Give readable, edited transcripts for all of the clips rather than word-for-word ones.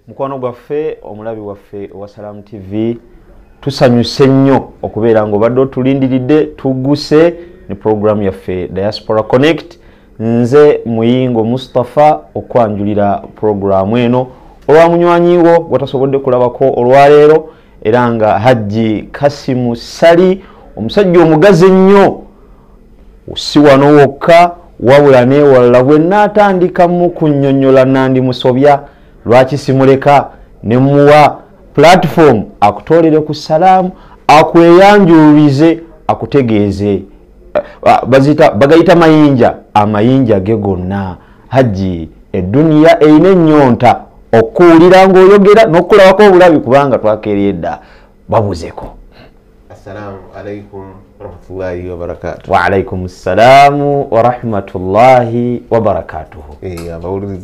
Mukwano gwaffe omulabi waffe wa Salam TV tusanyuse nnyo okubeera ng'obadde otulindiridde tugguse ne program yaffe Diaspora Connect. Nze Muyingo Mustafa okwanjulira program eno olwa munywanyiwo gwatasobodde kulabako olwaleero era nga Hajji Kasimu Sali omusajja omugazi ennyo si wano wokka wabula n'ewalala bwe nnaatandika mu kunnyonnyola Nandi Musobya lwaki simuleka ne muwa platform akutoolere ku Salamu akweyanjululize akutegeeze bagayita mayinja amayinja ge gonna. Hajji eduniya eyina ennyonta okuwulira ng'oyogera n'okulabako obulabi kubanga twakeeredda babuzeko. Assalamu alaikum warahmatullahi wabarakatuh. Wa alaikum salamu warahmatullahi wabarakatuh.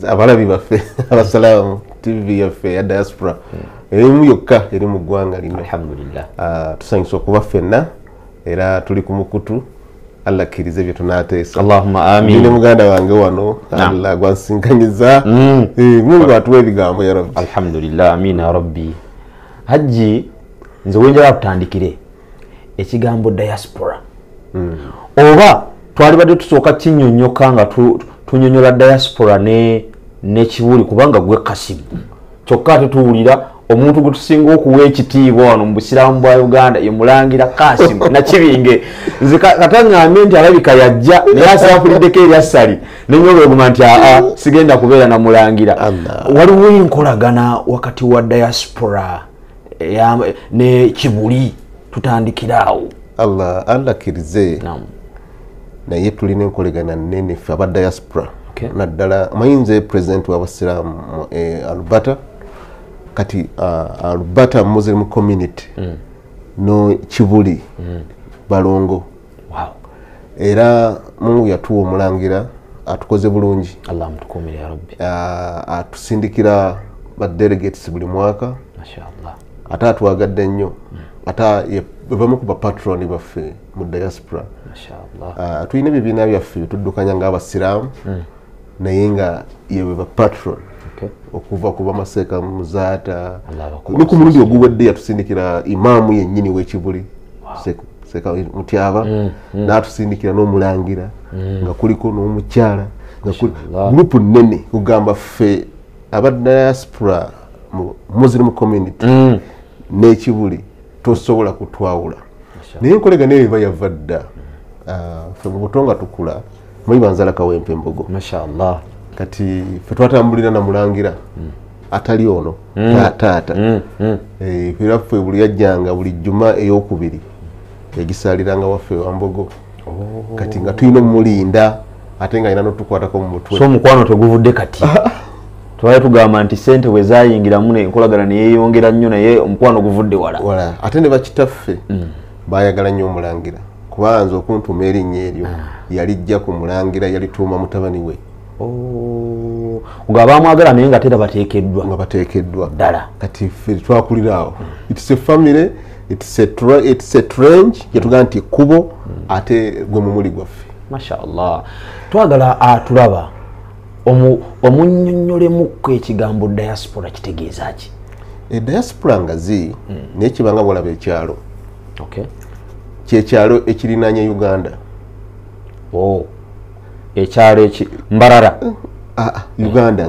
Abalabi baffe abasalamu TV yaffe ya Diaspora erimu yokka eri mu ggwanga lino. Alhamdulillah. Tusanyusa okuba ffenna era tuli ku mukutu. Allah kirize bye tunateesa. Allahumma amin. Ndi muganda wange wano Allah gwansinkanyiza. Mungu atuwe ebigambo ya Rabbi. Alhamdulillah amin ya Rabbi. Hajji nze wenjala kutandikire ekigambo diaspora. Oba twali badde tusooka kinnyonnyoka nga tunyonnyola diaspora ne kibuli kubanga gwe Kasimu kyokka ate tuwulira omuntu gwe tusinga okuwa ekitiibwa wano mu busiraamu bwa Uganda ye Mulangira Kasimu Nakibinge. Nze katangambe nti alabika yajja naye asaafuliddeko eryassali nenyolweguma nti sigenda kubeera na Mulangira. Waliwo enkolagana wakati wa diaspora ne kibuli tutandikiraawo. Allah kirize naye tulina enkolagana nnene ffe aba diaspora. Naddala mayinze president w'abasiraamu Alberta kati Alberta Muslim community no kibuli balongo. Era Mungu yatuwa Omulangira atukoze bulungi. Allah mutukumire ya Rabbi. Atusindikira ba delegates buli mwaka. Mashallah. Ate atuwagadde nnyo. Ate bamu ku bapatroni baffe mu diaspora. Mashallah. Tulina ebibiina byaffe tuddukanya ng'abasiraamu naye nga yewe bapatron. Okuva ku Bamaseka Muzaata ne ku mulundi oguwedde yatusindikira imaamu yennyini w'ekibuli Seka Mutyaba n'atusindikira n'Omulangira nga kuliko n'omukyala nga gurupu nnene kugamba ffe aba diaspora mu Muslim community n'ekibuli tosobola kutwawula. Naye enkolagana eyo eba yava dda ffe mu buto nga tukula muyiba nzala kawempe mbogo. Mashallah. Kati ffe twatambulira na Mulangira atali ono taata era ffe buli yajjanga buli jjuma ey'okubiri yagisaaliranga waffe Wambogo. Kati nga tulina omulinda ate nga alina n'otukwatako mu mutwe. So omukwano teguvudde kati twali tugamba nti ssente bwe zaayingiramu enkolagana ne yeeyongera nnyo naye omukwano guvudde wala. Ate ne bakitaffe baayagala nnyo Omulangira kubanza okuntuma erinnya eryo yalijja ku Mulangira yalituuma mutabani we. Nga baamwagala naye nga tera bateekeddwa ddala. Kati ffe twakulira awo. It's a family, it's a trench yetugamba nti kubo ate gwe mumuli gwaffe. Mashallah. Twagala atulaba omunnyonnyolemukko ekigambo diaspora kitegeeza ki? Diaspora ngazi naye kibanga bwolaba ekyalo. Kyekyalo ekirinaanye Uganda. Ekyalo Mbarara. Uganda.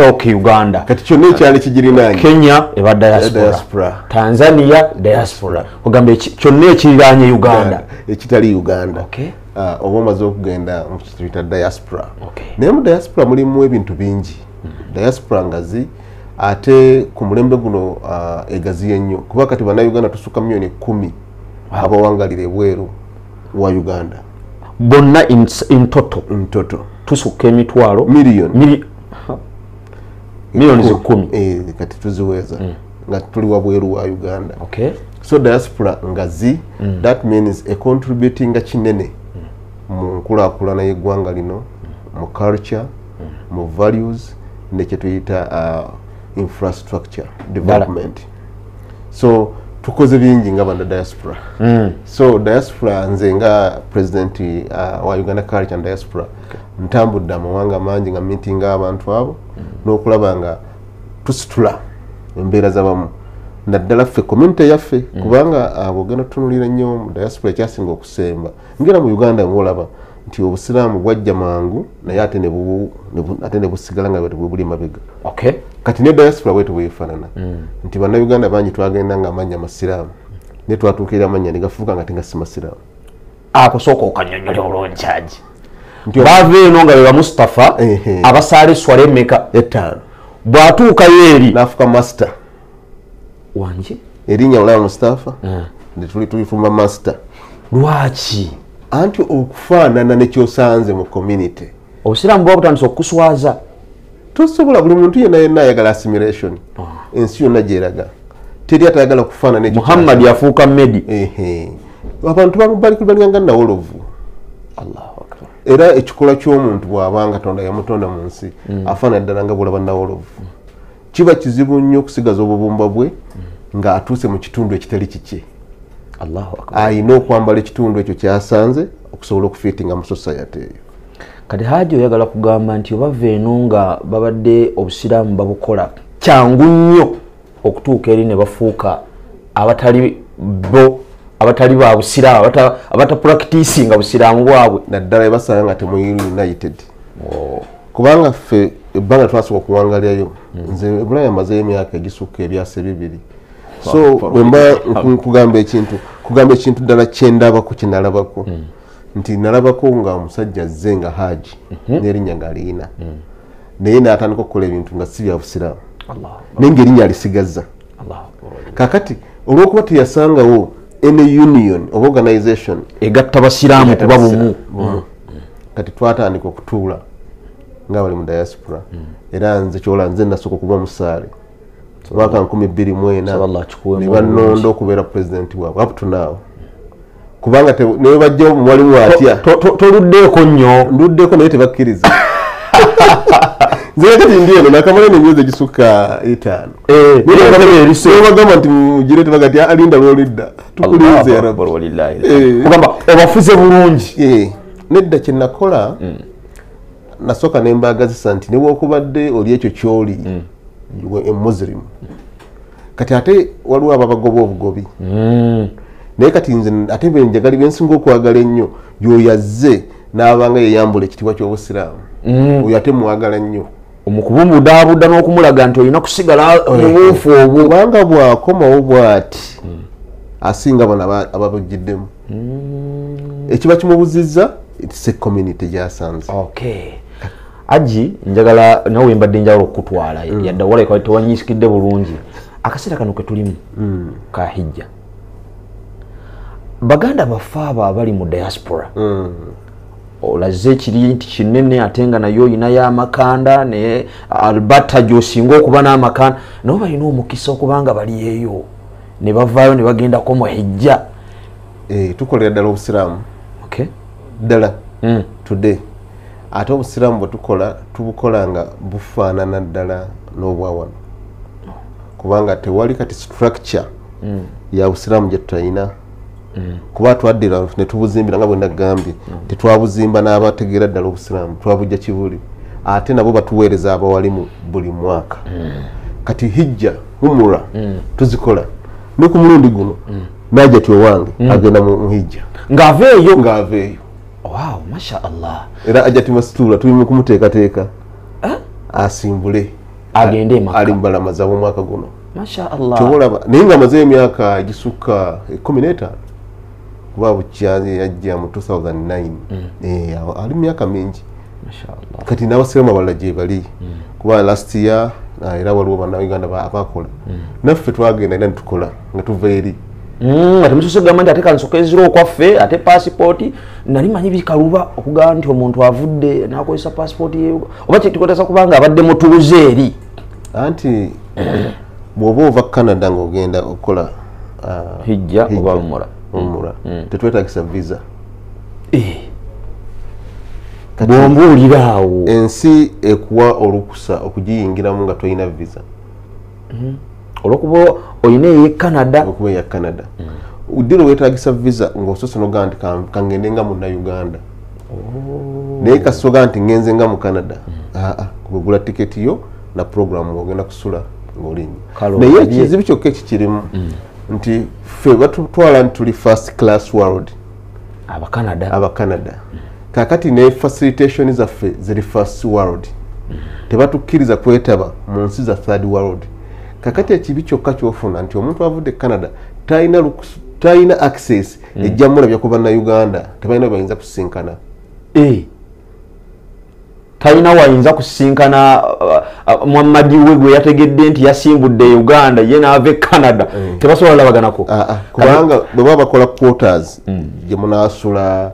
Okay, Uganda. Kati kyonna ekyalo ekigirinaanye. Kenya eba diaspora. Tanzania diaspora. Ogamba kyonna ekiriraanye Uganda. Ekitali Uganda. Oba omaze okugenda mu kituyita diaspora. Naye mu diaspora mulimu ebintu bingi. Diaspora ngazi ate ku mulembe guno egaziye nnyo kuba kati bannayuganda tusukka milioni 10 abawangalira ebweru wa Uganda. Bonna in total tusukka emitwalo milioni 10 kati tuziweza nga tuli wabweru wa Uganda. So diaspora ngazi that means a contributing kinene mu nkulaakulana y'eggwanga lino mu culture mu values ne kye tuyita infrastructure development. So tukoze bingi nga banda diaspora. So diaspora nze nga president wa Uganda Culture and Diaspora ntambudde amawanga mangi nga meeting abantu abo n'okulaba nga tusitula embeera z'abamu naddala ffe community yaffe kubanga abo genda tutunulira nnyo mu diaspora ekyasinga okusemba ngera mu Uganda ng'olaba nti obusiraamu bwajja mangu naye ate ne busigala nga buli mabega. Kati ne diaspora bwetu bwefaanana nti bannayuganda bangi twagenda nga amanya masiraamu ne twatuukirira amanya ne gafuuka nga tegasi masiraamu. Akusooka okanyonnyola olungi Haji. Bava eno nga be ba Mustafa abasaale swala emmeka 5 bw'atuukayo eri n'afuka master wangi erinnya olaba Mustafa ne tulifuma master. Lwaki? Anti okufaanana nekyosanze mu community. Obusiraamu bwa butandisa okukuswaza. Tosobola buli muntu yenna ayagala assimilation. Ensi yonna gyeraga. Teri atayagala kufaanana nekyo. Muhammad yafuuka Medi. Abantu bali kulibanga nawolovu. Allahu akbar. Era ekikola ky'omuntu bw'abanga Katonda yamutonda mu nsi afaanana ddala nga bulaba nawolovu. Kiba kizibu nnyo okusigaza obubumba bwe nga atuuse mu kitundu ekitali kikye. Allahu akbar. Ayina okwambala ekitundu ekyo kyasanze okusobola okufiitinga mu society eyo. Kati Haji oyagala kugamba nti obava eno nga babadde obusiraamu babukola kyangu nnyo okutuuka eri ne bafuuka abatali ba busiraamu abatapracticinga busiraamu bwabwe naddala basanga nga temuli united. Kubanga ffe ebbanga twasooka okuwangalirayo nze ebulayo amazeyo emyaka egisukka ebyasa 2. So bwemba kugamba ekintu ddala kyendabako kyenalabako nti nalabako nga omusajja azze nga Haji n'erinnya nga aliina naye n'atandika okukola ebintu nga si bya busiraamu naye ng'erinnya alisigaza. Kakati olw'okuba teyasangawo any union of organization egatta basiraamu kuba bumu kati twatandika okutuula nga bali mu diaspora era nze kyola nze nasooka okuba musaale mwaka 2024 ne bannonda okubeera president waabwe up to now kubanga ne bajja mwalimu atya toluddeeko nnyo nduddeko naye tebakkiriza nze kati ndi eno nakamala n'emyezi egisukka 5 bagamba nti mugire tebagati alinda lwolidda tukulinze kugamba obafuze bulungi. Nedda kye nakola nasooka ne mbaagazisa nti newaokubadde oli ekyo ky'oli muslim kati ate waliwo ababagoba obugobi naye kati nze ate benjagali bensinga okwagala ennyo yoyazze n'abanga yeyambula ekitiibwa ky'obusiraamu oyo ate mwagala nnyo omukubumudaabuda n'okumulaga nti olina kusigala mubuufu obwo kubanga bw'akomawo bw'ati asinga bano ababujjiddemu ekiba kimubuzizza it's community gyasanze. Haji njagala nawe mbadde njagala okutwala yadda wala tewanyisikidde bulungi akaseera kano ke tulimu ka hijja baganda baffe abo abali mu diaspora olaze ekiri nti kinene ate nga nayo oyinayo amakanda ne Alberta gy'osinga okuba n'amakanda nabo balina omukisa okubanga bali eyo ne bavaayo ne bagendako mu hijja. Tukolera ddala obusiraamu ddala today ate obusiraamu bwe tubukola nga bufaanana ddala n'obwawano kubanga tewali kati structure ya busiraamu gye tutayina kuba twaddira ne tubuzimbira nga bwe nagambye tetwabuzimba n'abategeera ddala obusiraamu twabujja kibuli ate nabo batuweereza abawalimu buli mwaka kati hijja umura tuzikola ne ku mulundi guno najja tyowange agenda mu hijja ng'aveeyo. Wow, masha Allah. Era ajja timasitula tulimu kumuteekateeka asimbule agende maka ali mbalamaza mu mwaka guno. Masha Allah. Kyobolaba naye nga amaze emyaka egisukka 15 kuba bukyazi yajja mu 2009 ali myaka mingi. Masha Allah. Kati n'abasiraamu abalala gye bali kuba last year era waliwo bannayuganda abakola naffe twagenda era netukola nga tuva eri ate musoso gamba nti ate kansoka eziro okwaffe ate paasipooti nali manyi bikaluba okugamba nti omuntu avudde n'akozesa paasipooti ye oba kitukozesa kubanga abadde mutuuze eri anti bw'oba ova Canada ng'ogenda okukola hijja oba umura tetwetagisa visa bw'ombuulira awo ensi ekuwa olukusa okugiyingiramu nga tolina visa olwokuba oyina eya Canada okuba eya Canada udiro wetagisa visa ng'osoose n'ogamba nti kangende nga munnayuganda naye kasoga nti ngenze nga mu Canada kugula tiketi yo na program ogenda kusula ng'olinnyo Kalo, naye ye- ekizibu kyokka ekikirimu nti ffe batutwala nti tuli first class world aba Canada kakati ne facilitation zaffe ziri first world tebatukkiriza kwetaba mu nsi za third world kakati ekibi kyokka kyofuna nti omuntu avudde Canada talina access ejjamulabya ku bannayuganda tebalina bayinza kusinkana talina wayinza kusinkana Muhammadi we gwe yategedde nti yasimbudde Uganda ye n'ava e Canada tebasobola labaganako kubanga bwe baba bakola quotas gye munaasula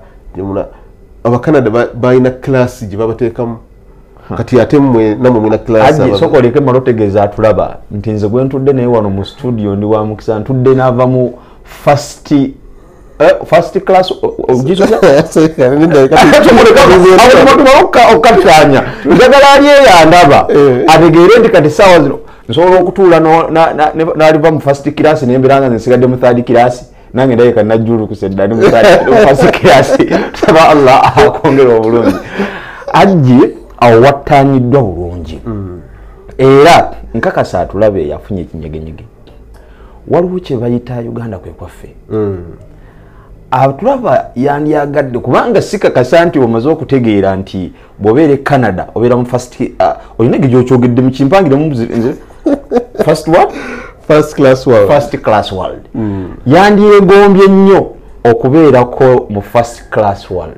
abacanada balina class gye babateekamu kati ate mmwe namwe mwina class sokoleke malo tegeeza atulaba nti nze gwe ntudde naye wano mu studio ndi wa mukisa ntudde n'ava mu first class okatanya njagala ali eyandaba ategeere nti kati saawa zino nsobola okutuula n'aliva mu first class nembeera nga nsigadde mu third class nange ndabika najjulukuse ddani mu first class saba Allah akwongera obulungi ajje awo wattanyiddwa bulungi era nkakasa atulabe yafunye ekinyegenyege waliwo kye bayita Uganda kwe kwaffe atulaba yandyagadde kubanga sikakasa nti omaze okutegeera nti bw'obeera Canada obeera mu first olina gy'okyogedde mu kimpangire mu first class world yandyegombye nnyo okubeerako mu first class world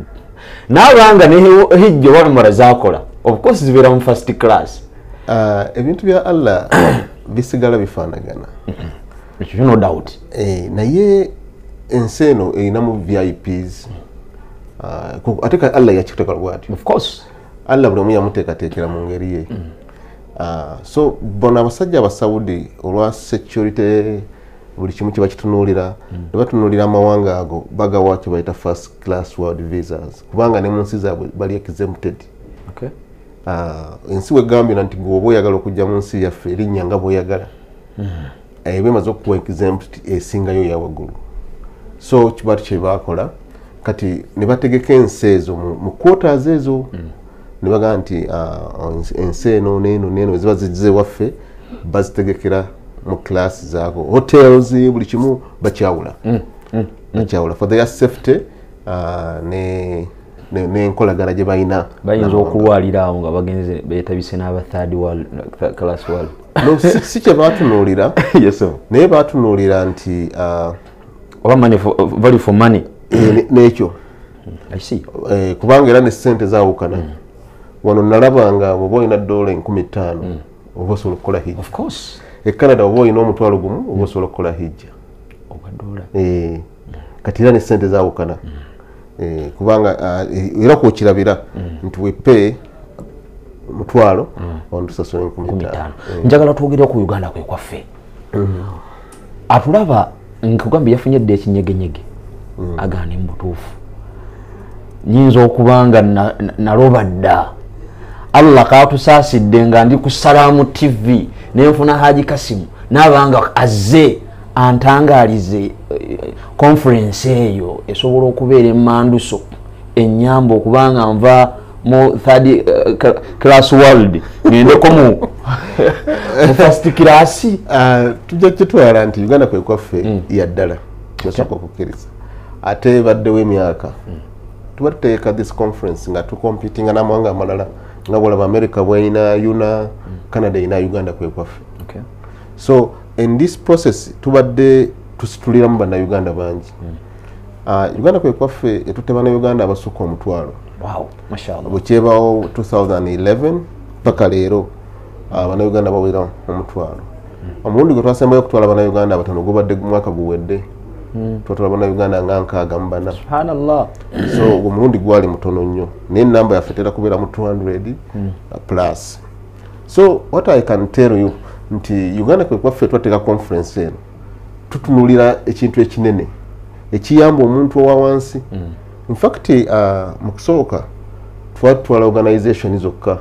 n'abanga nehijjo wamara zakola of course zibeera mu first class ebintu bya Allah bisigala bifaanagana no doubt naye ensi eno erinamu VIPs ate Allah yakiteeka bw'atyo of course Allah buli omu yamuteekateekera mu ngeri ye so bona abasajja abasaudi olwa security buli kimu kye bakitunuulira ne batunuulira amawanga ago bagawa kye bayita first class world visas kubanga ne mu nsi zaabwe bali exempted ensi wegambye nti gwe oba oyagala okujja mu nsi yaffe erinnya nga bw'oyagala bemaze okukuwa exempt esingayo yawaggulu so kibatu kye bakola kati ne bategeka ensi ezo mu quotas ezo ne bagamba nti ensi eno neeno ziba zijje waffe bazitegekera mu class zaako hotels buli kimu bakyawula for their safety n'enkolagana gye bayina bayinza okulwalira awo nga bagenze beetabise n'aba third world class world no si kye baatunuulira naye baatunuulira nti oba money value for money n'ekyo I see kubanga era ne ssente zaawukana wano nalabanga bw'oba olina $5,000 oba osobola okukola hijja of course e Canada oba olina $1,000 oba osobola okukola hijja kati era ne ssente zaawukana kubanga era kwokirabira nti wepe $1,000 wantusasula $5,000 njagala twogere ku Uganda kwe kwaffe atulaba nkugambye yafunye dde ekinyegenyege agaana mubutuufu nyinza okubanga naloba dda Allah katusaasidde nga ndi ku Salaamu TV nenfuna Haji Kasimu n'abanga azze antangalize conference eyo esobola okubeera emmanduso ennyamba okubanga nva mu third class world ngendeko mu first class tujja kitwala nti Uganda kwe kwaffe yaddala kyosooka okukkiriza ate baddewo emyaka tuba tuteeka this conference nga tukompitinga n'amawanga amalala nga bwolaba America bw'erina UNA Canada erina Uganda kwe kwaffe so in this process tubadde tusituliramu bannayuganda bangi Uganda kwe kwaffe etutte bannayuganda abasukka 1,000 bwekyebawo 2011 paka leero bannayuganda bawera 1,000 omulundi gwe twasembayo okutwala bannayuganda abatono gubadde mwaka guwedde twatwala bannayuganda nga 64 subhanallah so omulundi gwali mutono nnyo naye enamba yaffe tera kubeera mu 200 plus so what I can tell you nti Uganda kwe kwaffe twateeka conference eno tutunulira ekintu ekinene ekiyamba omuntu owa wansi in fact mu kusooka twatwala organization zokka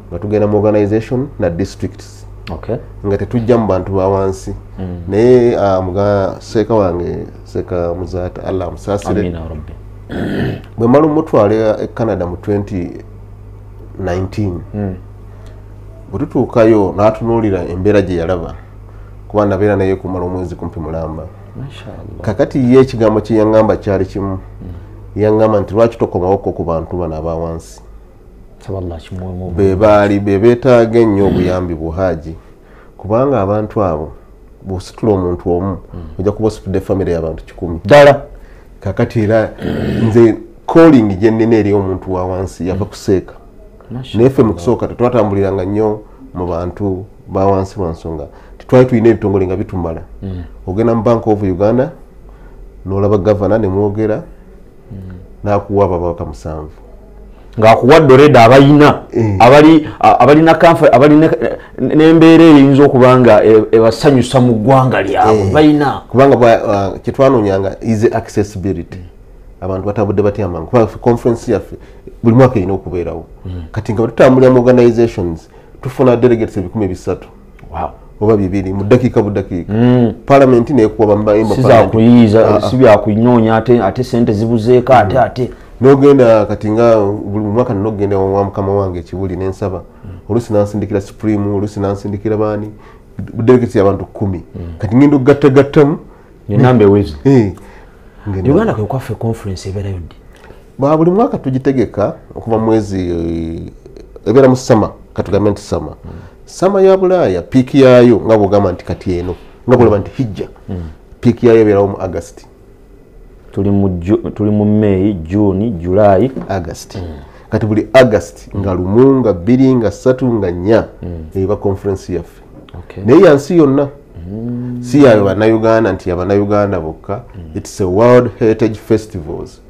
nga tugenda mu organization na districts nga tetujja mu bantu ba wansi naye muga seeka wange seeka muzaata Allah amusaasire bwe mala omutwala e Canada mu 2019 bututuukayo n'atunuulira embeera gye yalaba kuba nabeera naye kumala omwezi kumpi mulamba. Kakati ye ekigambo kye yaŋŋamba kyali kimu, yaŋŋamba nti lwaki tokomawoko ku bantu bano abawansi be beetaaga ennyo obuyambi buhaaji, kubanga abantu abo bw'ositula omuntu omu ojja kuba ositudde famire y'abantu 100 ddala. Kakati era nze calling gye nnina eri omuntu wa wansi yava kuseeka, naye ffe mu kusooka tetwatambuliranga nnyo mu bantu ba wansi lwa nsonga tetwali tulina ebitongole nga bitumala. Ogenda mu Bank of Uganda n'olaba gavana ne mwogera n'akuwa ababaka 7 ng'akuwadde oleda abalina abalina n'embeera eyinza okuba nga ebasanyusa mu ggwanga lyabwe balina, kubanga kyetwanoonyanga is accessibility. Abantu batambudde batyama kuba conference yaffe buli mwaka erina okubeerawo. Kati nga tutambulira mu organizations tufuna delegates 300 oba 200 mu ddakiika buddakiika. Parliament neekuwa bambayimba sizakuyiiza si byakunyoonya ate sente zibuzeeko ate n'ogenda kati nga buli mwaka n'ogenda wa mukama wange ekibuli n'ensaba oluusi nansindikira Supreme, oluusi nansindikira baani delegates y'abantu 10 kati ngenda okugattagattamu enamba ewezi. Uganda kwe kwaffe conference ebeerayo ddi? Buli mwaka tugitegeka okuva mwezi ebeera mu sama, katugambe nti sama. Sama ya Bulaaya piiki yaayo nga bw'ogamba nti kati eno nga bw'olaba nti hijja piiki yaayo ebeerawo mu August. Tuli mu May, June, July, August. Kati buli August nga 1, nga 2, nga 3, nga 4 eba conference yaffe. Naye yansi yonna si yayo bannayuganda nti abannayuganda bokka. It's a World Heritage Festivals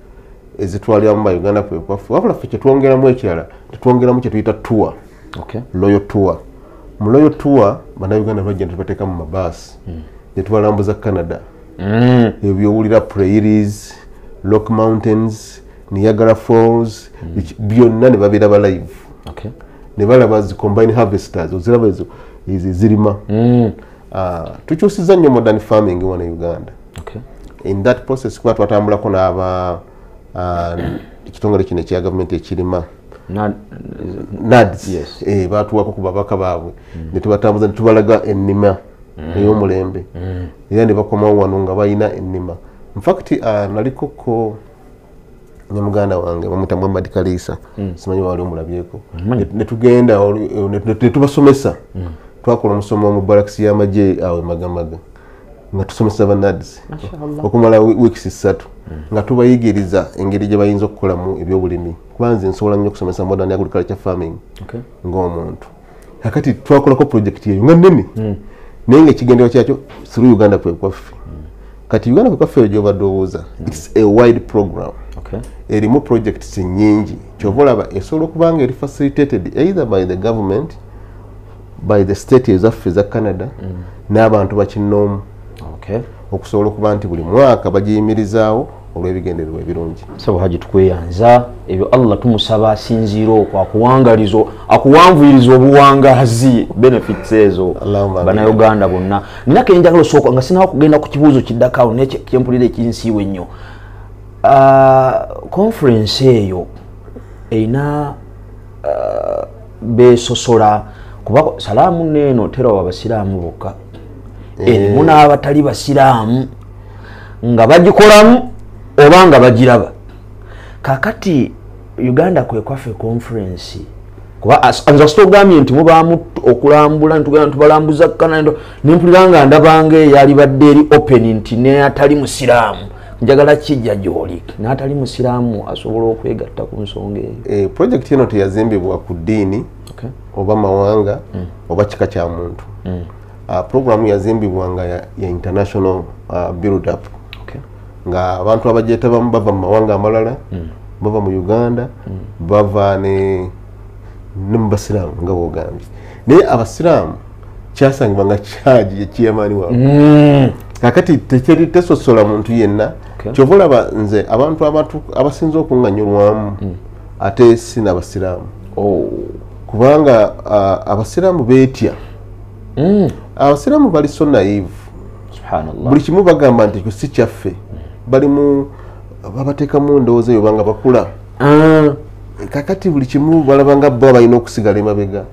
ezitwaliramu Bayuganda kwe kwaffe. Wabula ffe kyetwongeramu ekirala tetwongeramu kye tuyita tour, Royal Tour. Mu Royal Tour bannayuganda bajja ne tubateeka mu mabaasi ne tubalambuza Canada. Ebyowulira Prairies, Rock Mountains, Niagara Falls, byonna ne babiraba live. Ne balaba zi combine harvesters oziraba ezo zirima. Tukyusiza nnyo modern farming wano Uganda. In that process kuba twatambulako n'aba ekitongole kino ekya gavumenti ekirima NADS. Baatuwako ku babaka baabwe ne tubatambuza ne tubalaga ennima ey'omulembe era ne bakomawo wano nga balina ennima. In fact nalikoko nyamuganda wange bamuyita Muhammad Kalisa, simanyi wali omulabyeko, ne tugenda ne tubasomesa. Twakola omusomo mu barracks y'amagye awo Magamaga nga tusomesa ba NADS okumala weeks 3 nga tubayigiriza engeri gye bayinza okukolamu ebyobulimi, kuba nze nsobola nnyo okusomesa modern agriculture farming ng'omuntu. Kakati twakolako project eyo nga nnene naye ng'ekigendero kyakyo through Uganda kwe kwaffe. Kati Uganda kwe kwaffe gye obadowooza it's a wide program. Erimu projects nnyingi kyova olaba esobola okuba nga eri facilitated either by the government, by the state ezaffe eza Canada n'abantu bakinnoomu okusobola okuba nti buli mwaka bagiyimirizaawo olw'ebigendererwa ebirungi. Sabo Haji tukweyanza ebyo Allah tumusaba asinziira okwo akuwanvuyiriza obuwangazi benefits ezo bannayuganda bonna. Nina kenjagala osooka nga sinawo kugenda ku kibuuzo kiddakawo nekyempulira ekinsiiwe ennyo. Conference eyo erina besosola kuba salaamu neeno tera wabasiraamu bokka, erimu n'abatali basiraamu nga bagikolamu oba nga bagiraba. Kakati Uganda kwe kwaffe conference kuba nza sitogambye nti mubaamu okulambula ntugenda tubalambuza Canada nempulira nga ndabanga eyali badde eri open nti n'atali musiraamu njagala kijja gy'oli n'atali musiraamu asobola okwegatta ku nsonga eyo. Project eno teyazimbibwa ku ddiini oba mawanga oba kika kya muntu. Programu yazimbibwa nga ya international build up nga abantu abagyetabamu bava mu mawanga amalala bava mu Uganda bava ne mu basiraamu nga bw'ogambye. Naye abasiraamu kyasangibwa nga kyaji ekiyamaani waabwe. Kakati tesosola muntu yenna kyova olaba nze abantu abasinza okuŋŋanyulwamu ate si n'abasiraamu kubanga abasiraamu beetya. Abasiraamu bali so naive, buli kimu bagamba nti si kyaffe, balimu babateekamu ndowooza eyo banga bakula. kakati buli kimu balabanga bo balina okusigala emabega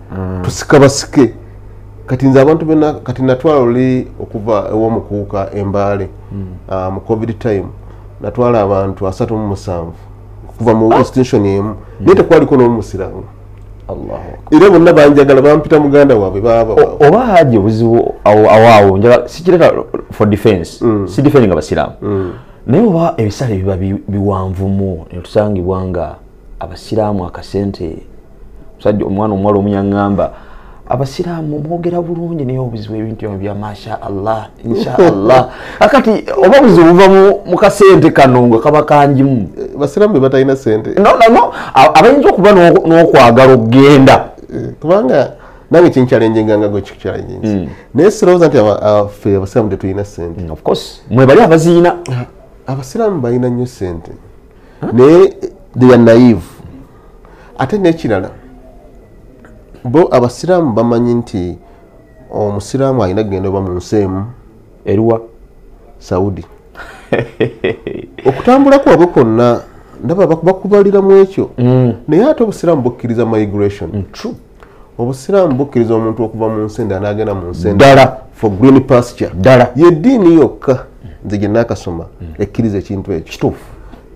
tusika basike kati nze abantu bena kati natwala oli okuva ew'omukuuka Embaale mu covid time natwala abantu 37 kuva mu institution emu naye tekwaliko n'omusiraamu era bonna banjagala bampita muganda waabwe baba oba haji obuzibu awaawo njala sikireka for defense si defending abasiraamu naye oba ebisale biba biwanvumu netusangibwa nga abasiraamu akasente musajja omwana omuwala omunyaŋŋamba abasiraamu mwogera bulungi naye obuzibu ebintu bya masha Allah insha Allah akati oba obuzibu buva mu kasente kano nga kaba kangimu basiraamu bebatalina sente no abayinza okuba n'okwagala okugenda kubanga nange kinkyalengenganga gwe kikyalengenzi naye sirowooza nti ffe abasiraamu tetulina sente of course mwe bali abaziina abasiraamu balina nnyo sente naye they are naive ate n'ekirala bo abasiraamu bamanyi nti omusiraamu alina kugenda oba mu nsi emu eruwa Saudi okutambula kwabwe kwonna ndaba bakubalira mu ekyo naye ate obusiraamu bukkiriza migration true obusiraamu bukkiriza omuntu okuva mu nsi endala n'agenda mu nsi ddala for green pasture ddala yeddiini yokka nze gye naakasoma ekkiriza ekintu ekyo kituufu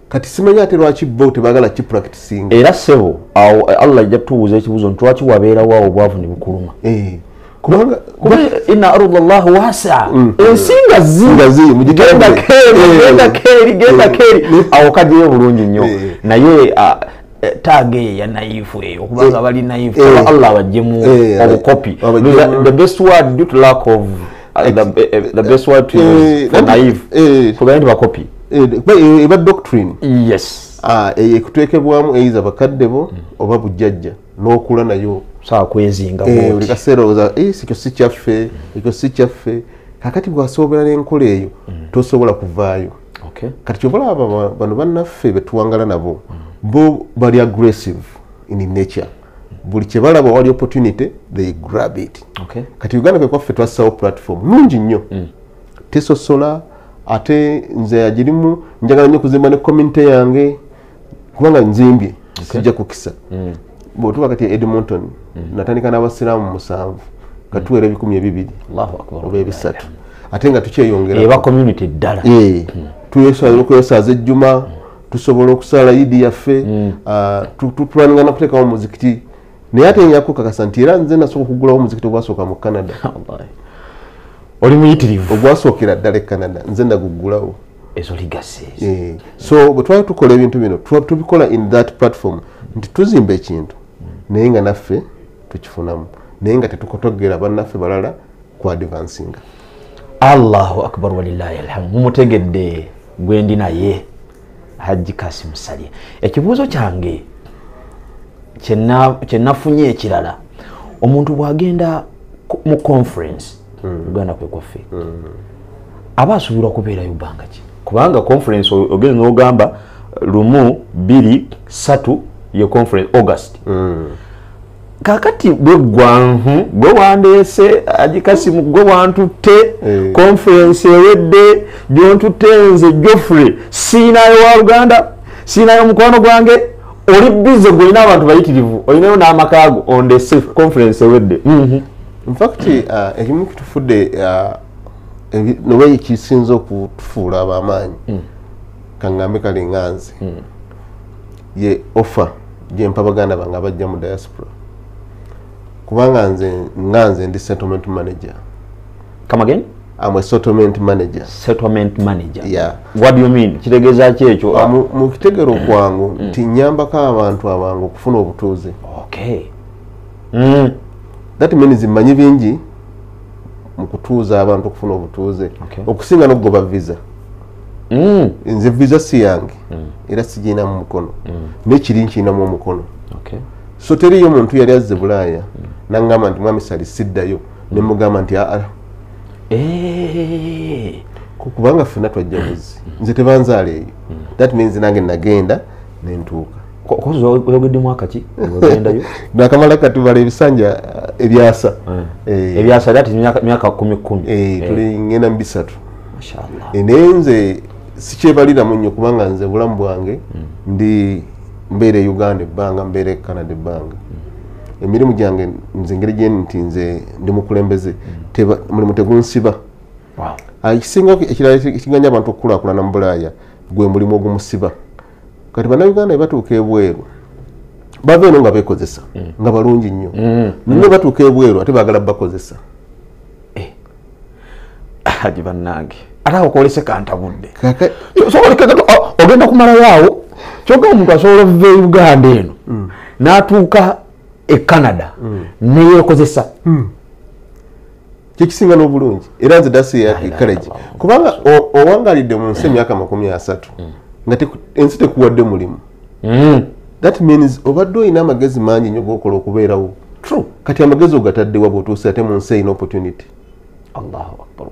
kati simanyi ate lwaki bo tebagala kipracticinga era sebo awo Allah ajja tubuuza ekibuuzo nti lwaki wabeerawo awo obwavu ne bukuluma kubanga inna ardallahi wasi'a ensi nga genda keeri awo kajeyo bulungi nnyo naye tage ya naifu okubanga bali naifu Allah bajjemu obukopi the best word due to lack of the best word to use for naive kubanga bakopi eba doctrine yes ekuteekebwamu eiza bakadde bo oba bujjajja n'okula nayo saa kwezinga buli kaseera oza sikyo si kyaffe ekyo si kyaffe kakati bwasoobera n'enkola eyo tosobola kuvaayo kati kyobalaba bano bannaffe betuwangala nabo bo bali aggressive in nature buli kyebalaba wali opportunity they grab it kati Uganda kwe kwaffe twassawo platform nungi nnyo tesosola ate nze agirimu njagala nnyo kuzimba ne community yange kubanga nzimbye sijja kukisa bw'otuba kati Edmonton natandika n'abasiraamu 7 katuwera 200 oba 300 ate nga tukyeyongera eba community ddala tuyesobola okwesaaza ejjuma tusobola okusala yidi yaffe tutulanga na kuteekawo muzikiti naye ate nyakukakasa nti era nze nasooka okugulawo omuzikiti ogwasooka mu Canada oli muyitirivu ogwasookera ddala e Canada nze naguggulawo ezo ligasi so bwe twali tukola ebintu bino tubikola in that platform nti tuzimba ekintu naye nga naffe tukifunamu naye nga tetukotogera bannaffe balala ku advancinga. Allahu akbar walillahi alhamdu. Mumutegedde gwendi naye Haji Kasim Salye. Ekibuuzo kyange kyenafunye ekirala omuntu bwagenda mu conference Uganda kwe kwaffe aba asuubirwa kubeera yubanga ki kubanga conference ogeze n'ogamba lumu 2 3 ye conference August kakati gwe wandeese Haji Kasim gwe wantutte conference ewedde gyontutenze Geoffrey siinayo wa Uganda siinayo mukwano gwange oli bize gwina abantu bayitirivu olinayo n'amakaago on the safe conference ewedde in fact ekimu kitufudde nowe ekisinza okutufuula ab'amaanyi kangambe kali nganze ye offer gyempa baganda bange abajja mu diaspora kubanga nganze ndi settlement manager. Come again? I'm a settlement manager. Settlement manager? Yeah. What do you mean? Kitegeeza ki ekyo? Mu kitegero kwangu nti nyambako abantu abange okufuna obutuuze. Okay. That means mmanyi bingi mu kutuuza abantu okufuna obutuuze. Okusinga n'okugoba visa. Nze visa si yange era sigina mu mukono n'ekiri nkinamu omukono. Okay. So teriyo omuntu yali azze Bulaaya nangamba nti mwami Sali siddayo ne mugamba nti kubanga ffenna twajja buzi nze tebanzaala eyo. That means nange nagenda nentuuka. Oyogedde mwaka ki ogendayo? Nakamala katubala ebisanja ebyasa. Ebyasa dati myaka 10. Tuli ngenda mu 3. Mashallah. Enenze sikyebalira munnyo kubanga nze bulamu bwange ndi mbere Uganda ebbanga mbere Canada ebbanga emirimu gyange nze ngeri gye ntinze ndi mukulembeze mulimu tegunsiba ekisinga ekirala ekiganya abantu okukulaakulana mu Bulaaya gwe mulimu ogumusiba kati bannayuganda bwe batuuka ebweru bava eno nga beekozesa nga balungi nnyo naye batuuka ebweru ate baagala bakozesa haji bannange ate akokolese kantabudde ogenda kumalayo awo kyokka omuntu asobola okuva e Uganda eno n'atuuka e Canada neyeekozesa kyekisinga n'obulungi era nze dasi encourage kubanga owangalidde mu nsi emyaka 30 nga ensi tekuwadde mulimu that means obadde olina amagezi mangi nnyo g'okola okubeerawo kati amagezi ogataddewa bw'otuuse ate mu nsi erina opportunity. Allahu Akbar.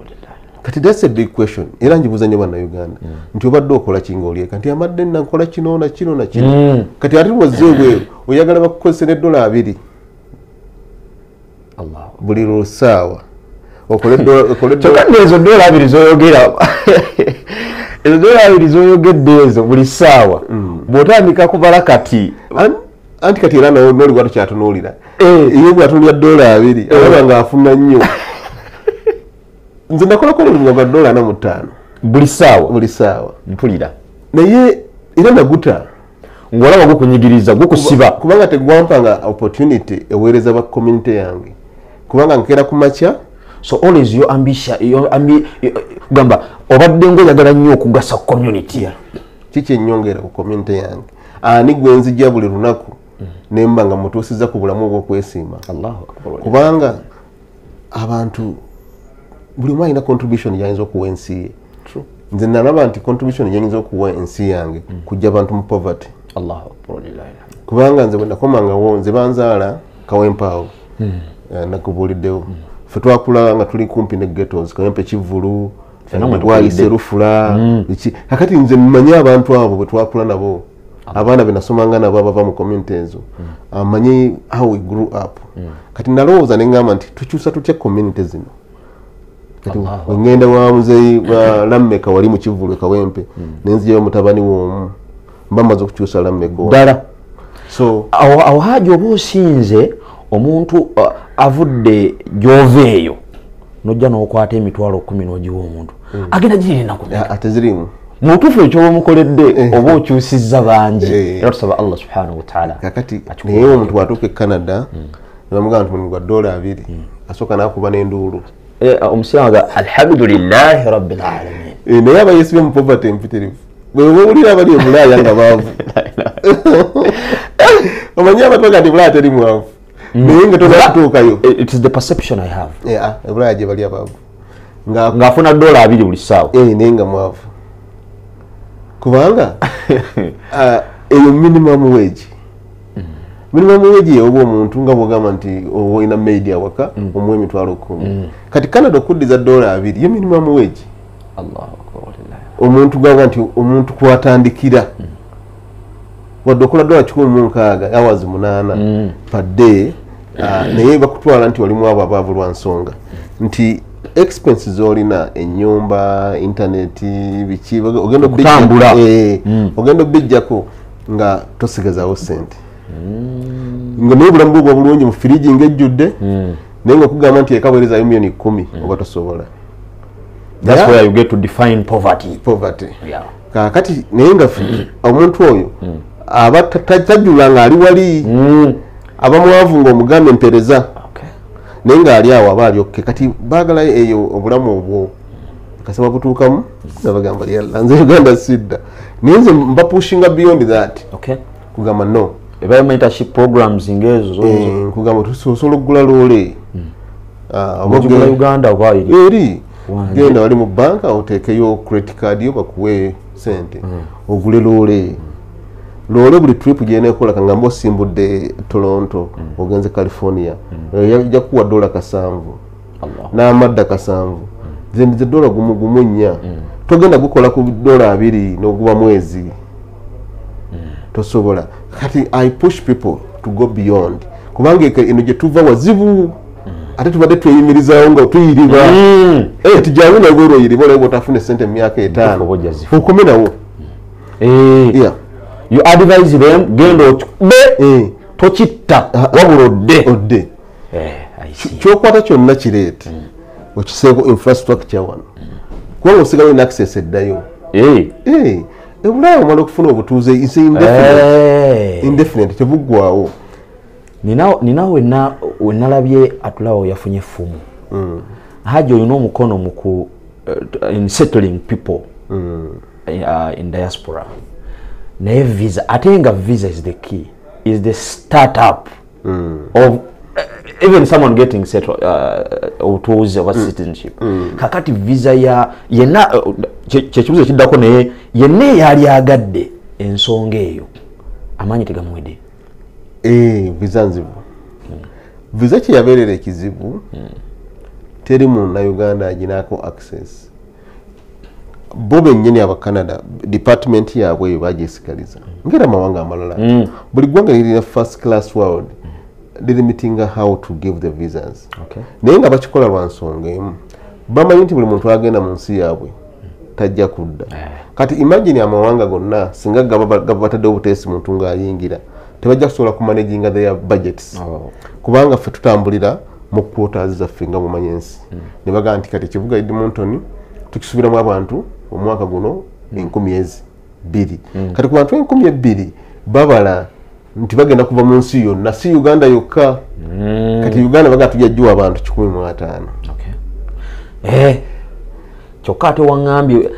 Kati that's a big question. Era njibuza nnyo bannayuganda nti obadde okola kingoolye kati amadde nakola kino na kino na kino kati ate bw'ozzeebwe oyagala bakukozese $2 buli lusaawa okole ezo $2 zoyogera ezo $2 zoyogedde ezo buli ssaawa bw'otandika kubala kati anti kati era noli watu kyatunuulira iyo bw'atunulira $2 alaba ng'afuna nnyo nze nakolako omulimu gwa $45 buli ssaawa mpulira naye era naguta ng'olaba gukunyigiriza gukusiba kubanga tegwampanga opportunity eweereza ba community yange kubanga nkeera ku makya. So always your ambition gamba obadde ng'oyagala nnyo okugasa community kiki ennyongera ku community yange ani gwe nzijja buli lunaku nemba nga mutuusiza ku bulamu obw'okwesiima kubanga abantu buli omu alina contribution yayinza okuwa ensi ye. Nze nalaba nti contribution yayinza okuwa ensi yange kujja abantu mu poverty. Kubanga nze bwe nakomangawo nze banzaala Kawempaawo nakubuuliddewo ffe twakula nga tuli kumpi ne ghettos Kawempe Kivulu Bwayise Rufula kakati nze mmanyi abantu abo bwe twakula nabo abaana be nasomanga nabo abava mu community ezo amanyi how we grew up kati nalowooza ne ngamba nti tukyusa tutya community zino kati ngenda wa muzeeyi wa Lammeka wali mu Kivulu Kawempe nenzijjayo mutabani w'omu mba mmaze okukyusa Lammeka ddala so awo haji oba osinze omuntu avudde gy'oveeyo nojja n'okwata emitwalo 10 n'ogiwa omuntu agenda girina kumeka ate zirimu mutuufu ekyoba omukoledde oba okyusizza bangi era tusaba Allah subhanahu wa ta'ala kakati naye omuntu watuuka e Canada nebamugamba nti mulimu gwa $2 asooka n'akuba n'enduulu omusiraamu aga alhamdulillahi rabbil alamin naye abayesibye mu poverty empitirivu bwe bawulira abali e Bulaaya nga baavu omanyi abatoka nti Bulaaya teri mwavu naye nga toza kutuukayo. It is the perception I have. E Bulaaya gye bali abaavu ng'afuna $2 buli ssaawa naye nga mwavu kubanga eyo minimum wage oba omuntu nga bwogamba nti olina maidi awaka omuwa emitwalo 10 kati Canada okuddiza $2 yo minimum wage. Omuntu gamba nti omuntu kwatandikira wadde okola $116 hours 8 per day naye bakutwala nti walimu abo abaavu lwa nsonga nti expenses zolina ennyumba internet biki ogenda obijjako nga tosigazawo sente nga naye obulamu bwo bulungi mu firiji ng'ejjudde naye nga okugamba nti ekaweerezayo $10,000 oba tosobola. That's where you get to define poverty. Kakati naye nga omuntu oyo aba tajjula ng'ali wali abamwavu ng'omugamba empereza naye ng'ali awo aba ali okke kati baagala eyo obulamu obwo kasaba butuukamu nabagamba yalla nze Uganda sidda naye nze mbapushinga beyond that kugamba no mentorship programs ngezo kugamba tusobola okugula loole oba Uganda oba eri genda wali mu banka oteekeyo credit card yo bakuwe sente ogule loole buli trip gyeneekola kangamba osimbudde Toronto ogenze California yajja kuwa $7 n'amadda 7 zendize $1 gumu nnya togenda gukola ku $2 n'oguba mwezi tosobola. Kati I push people to go beyond kubanga eno gye tuva wazibu ate tubadde tweyimirizaawo nga tuyiriba tijjangu nagwe olwoyiriba olwo bw'otafuna sente mu myaka 5 okome nawo you advise them gendo be tochitta wabulodde odde kyokwata kyonna kireete okiseeko infrastructure wano kubanga osigala olina access eddayo ebulaaya omala okufuna obutuuze is indefinite tebuggwawo. nina wenalabye atulawo yafunye effumu haji olina omukono muku in settling people in diaspora naye visa ate nga visa is the key, is the startup of even someone getting settled obutuuze oba citizenship. kakati visa ya yenna kyekibuzo ekiddako naye yenna eyali agadde ensonga eyo amaanyi tegamuwedde. Visa nzibu visa kyeyabeerera ekizibu teri Munnayuganda aginaako access. Bo bennyini aba Canada department yaabwe eyo bagyesigaliza ngera amawanga amalala buli ggwanga lirina first class world limitinga how to give the visas. Naye nga bakikola lwa nsonga emu, bamanyi nti buli muntu agenda mu nsi yaabwe tajja kudda. Kati imagine amawanga gonna singa gaba batadde obuteesi muntu ng'ayingira tebajja kusobola kumanaginga their budgets kubanga ffe tutambulira mu quotas zaffe nga mumanyi ensi ne bagaa nti kati ekibuga Edmonton tukisubiramu abantu omwaka guno 12,000 kati ku bantu 12,000 babala nti bagenda kuva mu nsi yonna si Uganda yokka. Kati Uganda bagaa tujjajjiwa abantu 15. kyokka ate waŋŋambye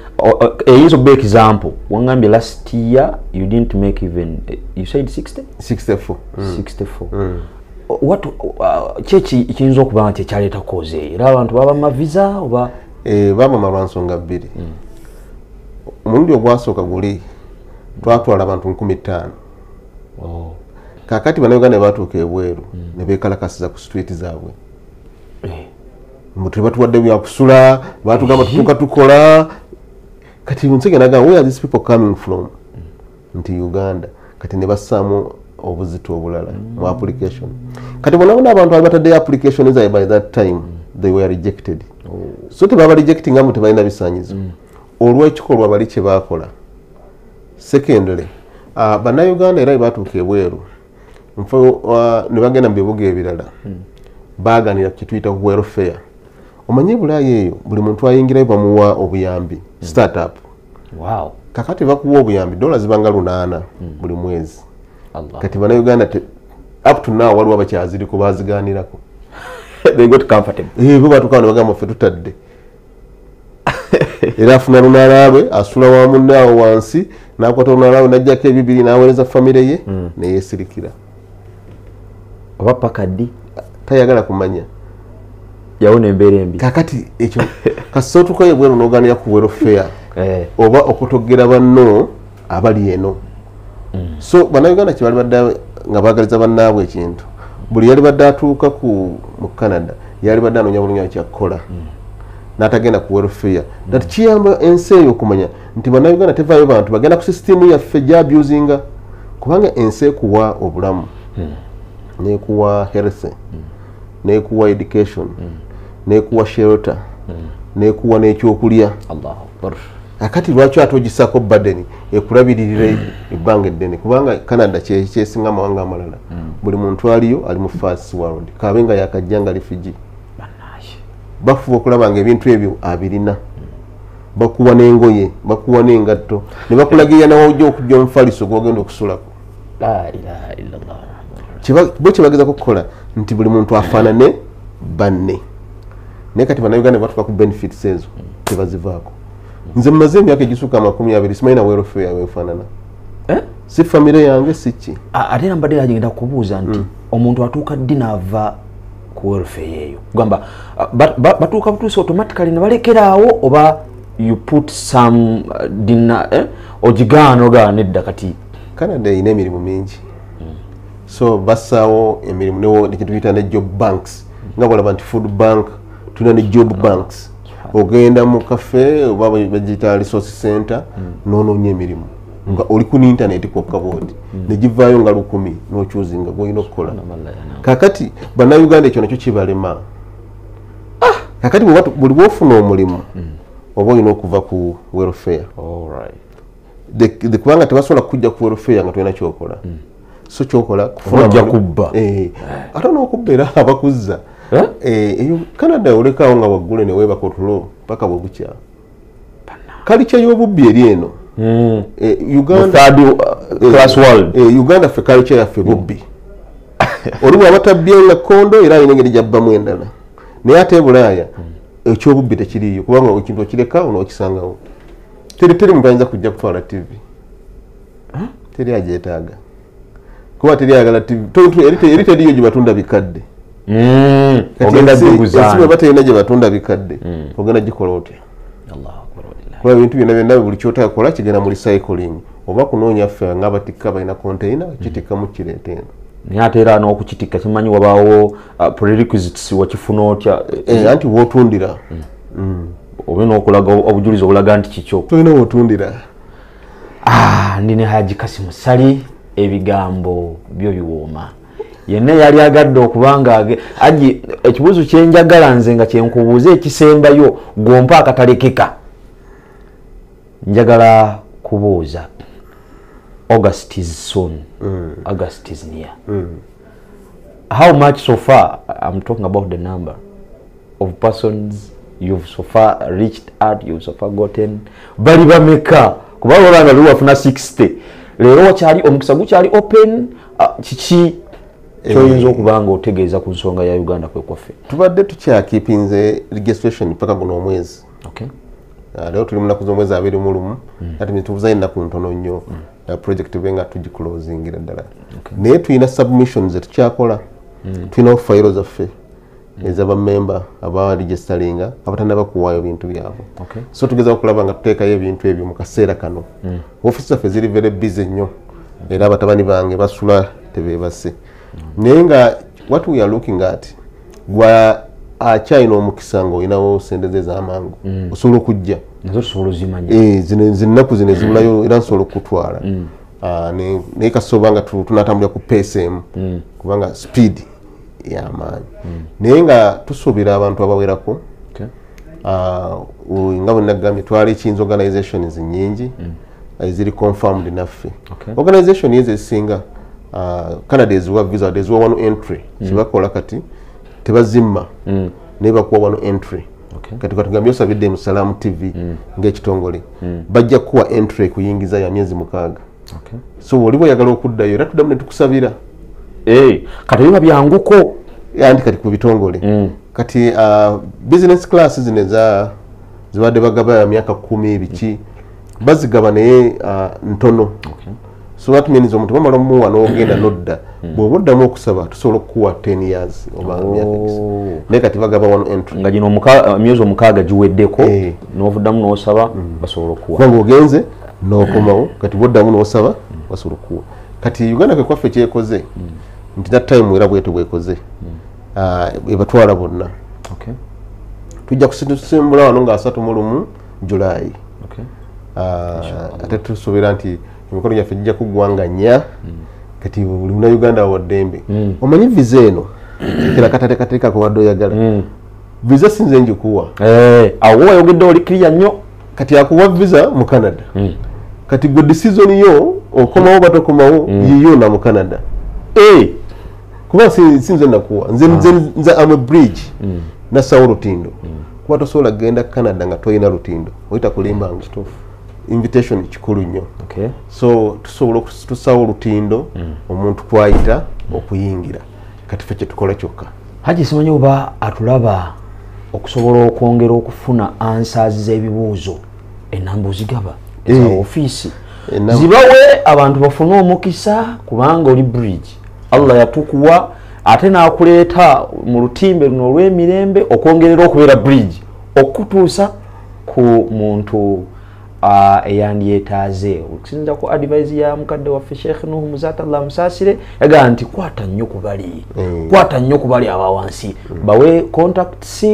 eyinza okuba example waŋŋambye last year you didn't make even you said 64 what kyeki kiyinza okuba nti ekyaleeta koze era abantu baba mavisa oba bamama lwa nsonga bbiri. Omulundi ogwasooka guli twatwala abantu 15,000. Kakati Bannayuganda batuuka ebweru ne beekalakasiza ku street zaabwe. Tebatuwadde byakusula batugamba tutuuka tukola. Kati Munsege nagamba where are these people coming from? Nti Uganda. Kati ne bassaamu obuzito obulala mu application. Kati bona abantu abatadde application zaabwe by that time they were rejected. So tebaba rejecting nga tebalina bisaanyizo. Olw'ekikolwa bali kye baakola. Secondly, Bannayuganda era batuuka ebweru ne bagenda mu bibuga ebirala baaganira kituyita welfare. Omanyi Bulaaya eyo buli muntu ayingirayo bamuwa obuyambi startup. Kakati bakuwa obuyambi dollars zibanga 800 buli mwezi. Kati Bannayuganda up to now waliwo abakyaziriko bazigaanirako. They got comfortable. Bo batukawa ne bagamba ffe tutadde. Era afuna lunaalabwe asula wa munnaawe wansi n'akwata lunaalabwe n'ajjako ebibiri n'aweereza famire ye ne yeesirikira. Oba paka ddi tayagala kumanya yawona embeera embi. Kakati ekyo kasooka tukoye bweru n'ogaanira ku welfare oba okutogera banno abali eno. So Bannayuganda kye bali badde nga baagaliza bannaabwe ekintu buli yali badde atuuka mu Canada yali badde anoonya bulungi kyakkola n'atagenda ku welfare. That kiyamba ensi eyo okumanya nti Bannayuganda tevaayo bantu bagenda ku sisitimu yaffe gy'abusinga kubanga ensi ekuwa obulamu n'ekuwa health n'ekuwa education n'ekuwa shelter n'ekuwa n'ekyokulya. Akati lwaki ate ogisako burden ekulabiririre ebbanga eddene kubanga Canada kyesinga amawanga amalala buli muntu aliyo ali mu first world kabenga yakajjanga refugee bafuba okulaba nga ebintu ebyo abirina bakuwa n'engoye bakuwa n'engatto ne bakulagirira nawojja okujja omufaliso gwogenda okusulako. Bo kyebagezako kukola nti buli muntu afaanane banne naye kati Bannayuganda batuuka ku benefits ezo tebazivaako. Nze mmaze emyaka egisukka 20 simanyi na welfare yawe efaanana. Si famire yange si ki. Ate era mbadde agenda kubuuza nti omuntu atuuka ddi n'ava ku welfare eyo gamba batuuka butuusi automatically ne balekeraawo oba you put some dinner ogigaana ogaana edda kati. Canada erina emirimu mingi so bassaawo emirimu nekintu tuyita ne job banks nga bwalaba nti food bank tulina ne job banks. Ogenda mu cafe oba bagiyita resource center n'onoonya emirimu nga oli ku internet kwokka bwoti ne givaayo nga 10 n'okyuzinga gwolina okukola. Kakati Bannayuganda ekyo nakyo kibalema. Kakati buli bwofuna omulimu oba olina okuva ku welfare. the kubanga tebasobola kujja ku welfare nga tulina kyokola so kyokola kufuna kubba ate n'okubba era abakuzza Canada olekawo nga waggule ne weebaka otulo paka bwe bukya kalicha y'obubbi eri eno Uganda class world Uganda ffe kalicha yaffe bubbi oli bw'abatabyenga kondo era alina engeri gyabbamu endala naye ate Bulaaya ekyobubbi tekiriyo kubanga ekintu okireka onookisangawo teri muntu ayinza kujja kutwala TV teri agyetaaga kuba teri ayagala TV eri teriyo gye batunda bikadde ogenda giguzaani bwe batalina gye batunda bikadde ogenda gikola otya kuba ebintu byonna buli kyotakola kigenda mu recycling oba kunoonya ffe ng'abatikka balina container kitikkamu kireeta eno naye ate era n'okukitikka kimanyi wabaawo prerequisites wakifuna otya anti wootundira oba n'okulaga obujulizi obulaga nti kikyo tolina wootundira ndine Haji Kasimu Sali ebigambo byo biwooma yenna yali agadde okubanga aji ekibuuzo kyenjagala nze nga kyenkubuuza ekisembayo gwompa akatalekeka njagala kubuuza August is soon August is near how much so far I'm talking about the number of persons you've so far reached out you've so far gotten bali bameka kuba olanga luwa funa 60 lero wakyali omukisa gukyali open kiki kyoyinza okubanga otegeeza ku nsonga ya Uganda kwe kwaffe tubadde tukyakipinze registration paka guno omwezi leo tuli munaku z'omwezi 21 ati tubuzayo ennaku ntono nnyo project benga tugiclosingira ddala naye tulina submissions etukyakola tulinawo fayiro zaffe ez'abamemba abaregisteringa abatannaba kuwaayo bintu byabwe so tugeza okulaba nga tuteekayo ebintu ebyo mu kaseera kano ofiisi zaffe ziri very busy nnyo era abatabani bange basula tebeebase naye nga what we are looking at gwa akyalina omukisa ng'olinawo sente ze ez'amangu osobola okujja nazo tusobola ozimanya zinnaku zino ezibulayo era nsobola okukutwala naye kasoba nga tunatambulira ku pace emu kubanga speed y'amaanyi naye nga tusuubira abantu abawerako nga bwe nagambye twala ekiyinza organizations nyingi eziri confirmed naffe organization ezo ezisinga Canada eziwa visa eziwa wano entry kibakola kati tebazimma naye bakuwa wano entry kati katugambye osabidde mu Salamu TV ng'ekitongole bajja kuwa entry kuyingiza ya myezi 6 so oli bw'oyagala okuddayo era tuddamu ne tukusabira kati biba byanguko anti kati ku bitongole kati business class zino zibadde bagaba ya myaka 10 biki bazigaba naye ntono so that means omuntu bamala muwa n'ogenda nodda bw'obuddamu okusaba tusobola okukuwa 10 years oba myaka 10 naye kati bagaba wano entry nga gino myezi 6 giweddeko n'ovuddamu n'osaba basobola okuwa kubanga ogenze n'okomawo kati bw'oddamu n'osaba basobola okuwa kati Uganda kwe kwaffe kyekoze nti that time era bwete bwekoze ebatwala bonna tujja kusimbula wano nga 31 July ate tusuubira nti emikono gyaffe gijja kuggwanganya kati buli Munnayuganda waddembe omanyi visa eno ekera kateekateekako wadde oyagala visa sinze njikuwa awo wayogedde oli clear nnyo kati akuwa visa mu Canada kati gwe decision yo okomawo batokomawo yiyo na mu Canada kuba sinze nakuwa nze am a bridge nasawo lutindo kuba tosobola genda Canada nga toyina lutindo oyita kulimbanga invitation kikulu nnyo so tusobola tusawo lutindo omuntu kwayita okuyingira kati ffe kyetukola kyokka Haji simanyi oba atulaba okusobola okwongera okufuna answers z'ebibuuzo enamba ozigaba eza ofiisi zibawe abantu bafune omukisa kubanga oli bridge Allah yatukuwa ate n'akuleeta mu lutimbe luno olw'emirembe okwongerera okubeera bridge okutuusa ku muntu eyandyetaaze okusinza ku advice ya mukadde waffe Sheikh Nuhu Muzata Allah Musasire yagaa nti kwata nnyo ku bali aba wansi bawe contacts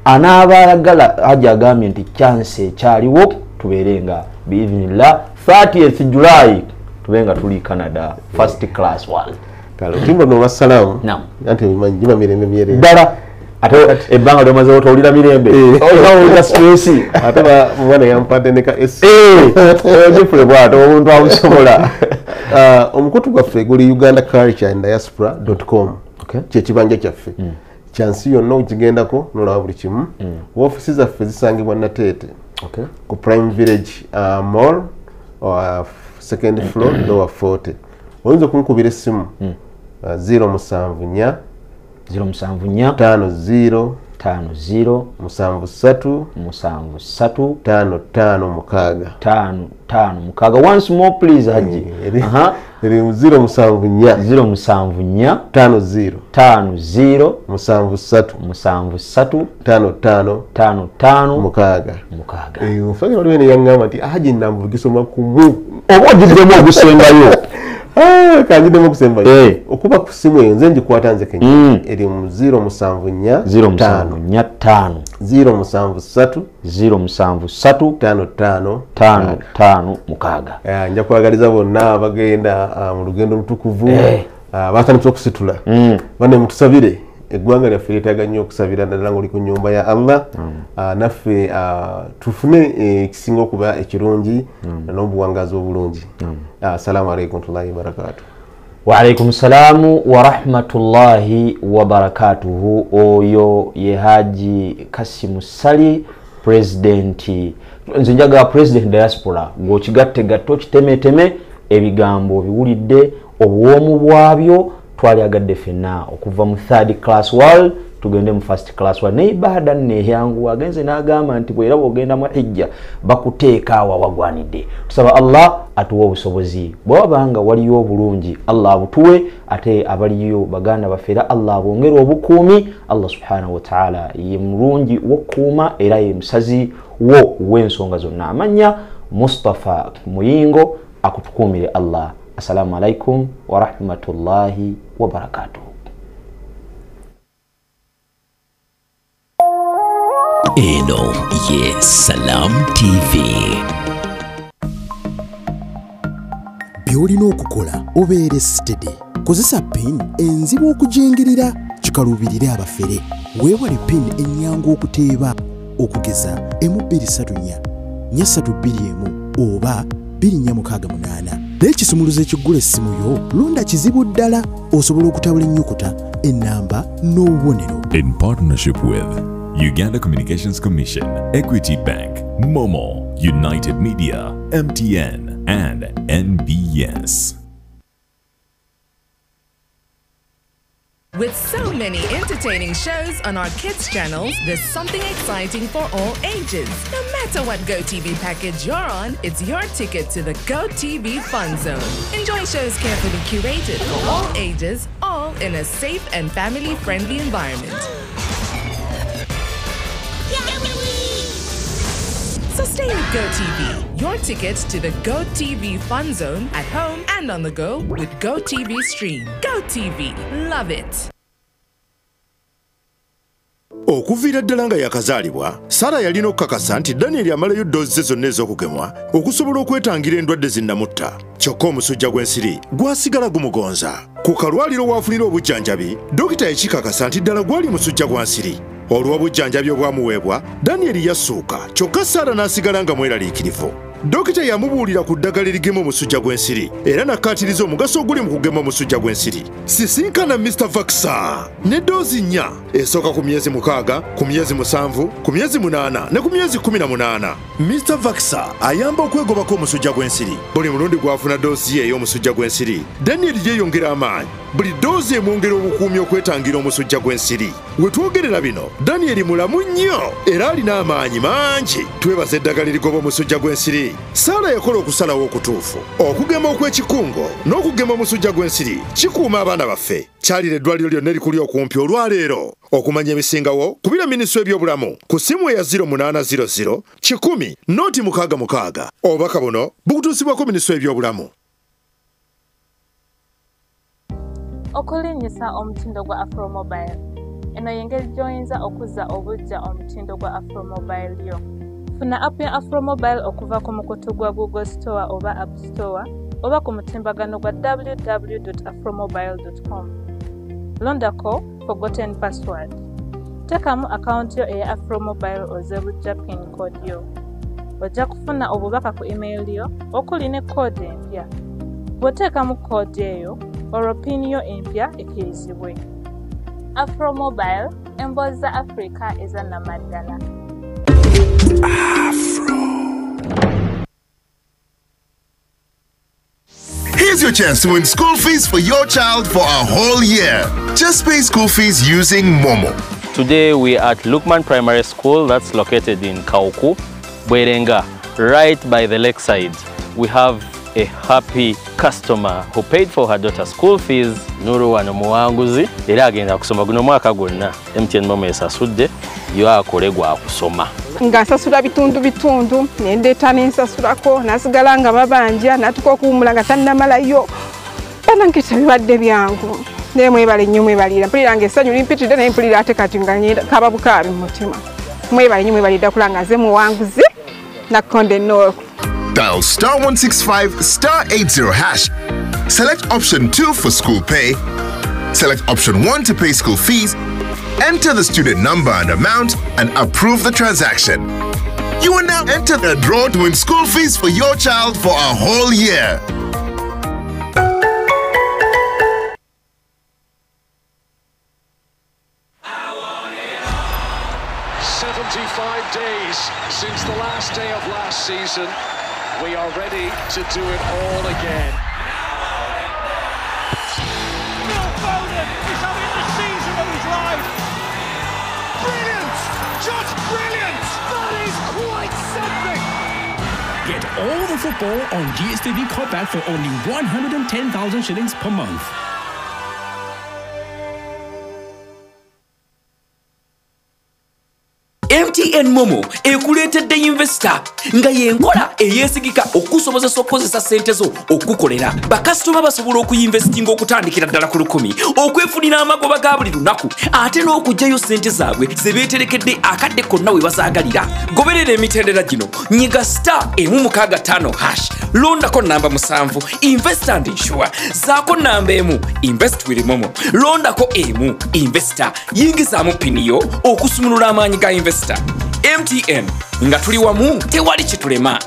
anaabayagala Haji agambye nti chance ekyaliwo tubeere nga biidhnillah 30th July tubenga tuli Canada first class world kale timbo no wasalamu naam anti manjima mirembe myere dara ate ebbanga lyomaze otowulira mirembe olina stress ate mwana yampadde ne ka ojifule bwato omuntu abusobola. Omukutu gwaffe guli ugandacultureanddiaspora.com kyekibanja kyaffe kyansi yonna okigendako nolaba buli kimu. Woofiisi zaffe zisangibwa Nateete ku Prime Village Mall second floor lower 40. Oyinza okunkubira essimu 074 50 50 55 once more please Haji. Eri 074 50 50 55 mukaga. Mfagiro waliwo ne yangamba nti Haji nambugisoma kumu oba ogiddemu ogusembayo kanjidemu okusembayo okuba ku simu eyo nze ngikwata nze kenyini eri mu 074 073 55 mukaga. Nja kwagaliza bonna abagenda mu lugendo lutukuvu batandise okusitula bane mutusabire eggwanga lyaffe lyetaaga nnyo okusabira naddala ng'oli ku nnyumba ya Allah naffe tufune ekisinga okuba ekirungi n'obuwangazi obulungi. Assalamu alaikum warahmatullahi wabarakatuh. Wa alaikum salamu wa rahmatullahi wa barakatuhu. Oyo ye Haji Kasimu Sali president nze njaga president diaspora ng'okigatte gatto kitemeteme ebigambo biwulidde obuwoomu bwabyo twalyagadde ffenna okuva mu third class world tugende mu first class world. Ne ibada neyangu agenze n'agamba nti bwera bwogenda mu hijja bakuteeka awo wagwanidde. Tusaba Allah atuwa obusobozi bwabanga waliyo obulungi Allah abutuwe ate abaliyo baganda bafera Allah bongera obukuumi. Allah subhanahu wa ta'ala ye mulungi w'okuuma era ye musazi wo w'ensonga zonna. Amanya Mustafa Muyingo akutukuumire Allah. Assalamu alaikum wa rahmatullahi wa barakatuh. Eno ye Salam TV. Byolina okukola obeere steady. Kozesa pin enzibu okujingirira kikalubirire abafere. Weewale pin ennyangu okuteeba okugeza M234 421 oba 268. N'ekisumuluzo ekigula essimu yo londa kizibu ddala osobola okutabula ennyukuta ennamba n'obubonero. In partnership with Uganda Communications Commission, Equity Bank, Momo, United Media, MTN, and NBS. With so many entertaining shows on our kids channels, there's something exciting for all ages. No matter what GoTV package you're on, it's your ticket to the GoTV Fun Zone. Enjoy shows carefully curated for all ages, all in a safe and family-friendly environment. So stay with GoTV, your ticket to the GoTV Fun Zone at home and on the go with GoTV Stream. GoTV, love it. Okuviira ddala nga yakazaalibwa, Sara yalina okukakasa nti Daniel amalayo ddoozi ze zonna ez'okugemwa okusobola okwetangira endwadde zinnamutta. Kyokka omusujja gw'ensiri gwasigala gumugonza. Ku kalwaliro waafunira obujjanjabi, dokita yakikakasa nti ddala gwali musujja gwa nsiri. Olw'obujjanjabi obwamuweebwa, Daniel yassuuka, kyokka Sara n'asigala nga mweraliikirivu. Dokita yamubuulira ku ddagala erigema omusujja gw'ensiri era n'akkaatiriza omugaso oguli mu kugema omusujja gw'ensiri. Sisinkana Mr. Vaxa ne ddoozi 4 esooka ku myezi 6, ku myezi 7, ku myezi 8 ne ku myezi 18. Mr. Vaxa ayamba okwegobako omusujja gw'ensiri. Buli mulundi gw'afuna ddoozi ye ey'omusujja gw'ensiri, Daniel yeeyongera amaanyi. Buli ddoozi emwongera obukuumi okwetangira omusujja gw'ensiri. We twogerera bino, Daniel mulamu nnyo era alina amaanyi mangi. Twebaza eddagala erigoba omusujja gw'ensiri. Sara yakola okusalawo okutuufu. Okugema okw'ekikungo n'okugema omusujja gw'ensiri kikuuma abaana baffe. Kyalira eddwaliro lyonna erikuli okumpi olwaleero. Okumanya ebisingawo, kubira minisitule y'ebyobulamu ku ssimu eya 0800 10 noti 66. Obubaka buno bukutuusibwako minisitule y'ebyobulamu. Okulinnyisa omutindo gwa Afromobile. Eno y'engeri gy'oyinza okuzza obuggya omutindo gwa Afromobile yo. Funa app ya Afromobile okuva ku mukutu gwa Google Store oba App Store oba ku mutimbagano gwa www.afromobile.com. Londako forgotten password. Tekamu account yo eya Afro Mobile oze bujja pin code yo. Ojja kufuna obubaka ku email yo okuli ne code empya. Bw'oteekamu code eyo olwo pin yo empya ekkirizibwe. Afro Mobile, emboozi za Africa ezannamaddala. Here's your chance to win school fees for your child for a whole year. Just pay school fees using Momo. Today we are at Lukman Primary School that's located in Kauku, Bwerenga, right by the lakeside. We have a happy customer who paid for her daughter's school fees. Nuru wano muwanguzi era agenda kusoma guno mwaka gwonna MTN Momo esasudde yo akolegwa akusoma. Ngasasula bitundu nendeta nensasulako nasigala nga babanja natuka okuwumula nga tannamalayo banankisa bibadde byangu nemwebale nnyo mwebalira mpulira nga essanyu limpitidde naye mpulira ate kati nga kaba bukaabi mu mutima mwebale nnyo mwebalira kula nga nze muwanguzi nakonde North. Dial *165 *80 hash. Select option 2 for school pay. Select option 1 to pay school fees. Enter the student number and amount and approve the transaction. You will now enter the draw to win school fees for your child for a whole year. Days since the last day of last season, we are ready to do it all again. Phil Foden is having the season of his life. Brilliant! Just brilliant! That is quite something! Get all the football on DStv Compact for only 110,000 shillings per month. MTN Momo ekuleetedde investor nga yenkola eyeesigika okusobozesa okukozesa ssente zo okukolera bakasitoma basobola okuyinvestinga okutandikira ddala ku 10 okwefunira amagoba ga buli lunaku ate n'okugyayo ssente zaabwe ze beeterekedde akadde konna we bazaagalira. Goberera emitendera gino nyiga *165# londako namba 7 invest and insure zaako namba 1 invest with Momo londako 1 investor yingizaamu pini yo okusumulula amaanyi ga investor. MTN nga tuli wamu tewali kitulema.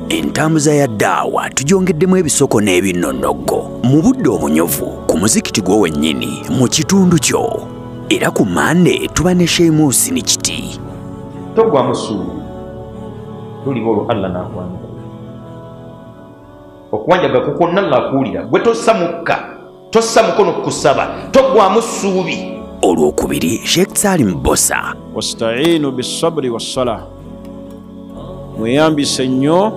Entambuza ya ddaawa tugyongeddemu ebisoko n'ebinnonogo mu budde obunyovu ku muzikiti gwo wennyini mu kitundu kyo era ku Mande tuba ne Sheamus ni kiti togwa musuulu tuliwo olwo Allah n'akwanga okuwanjaga kukonna ng'akuwulira gwe tossa mukka tossa mukono kusaba togwamu ssuubi. Olwokubiri Sheikh Salim Bosa wasta'inu bis-sabri was-salah mweyambise nnyo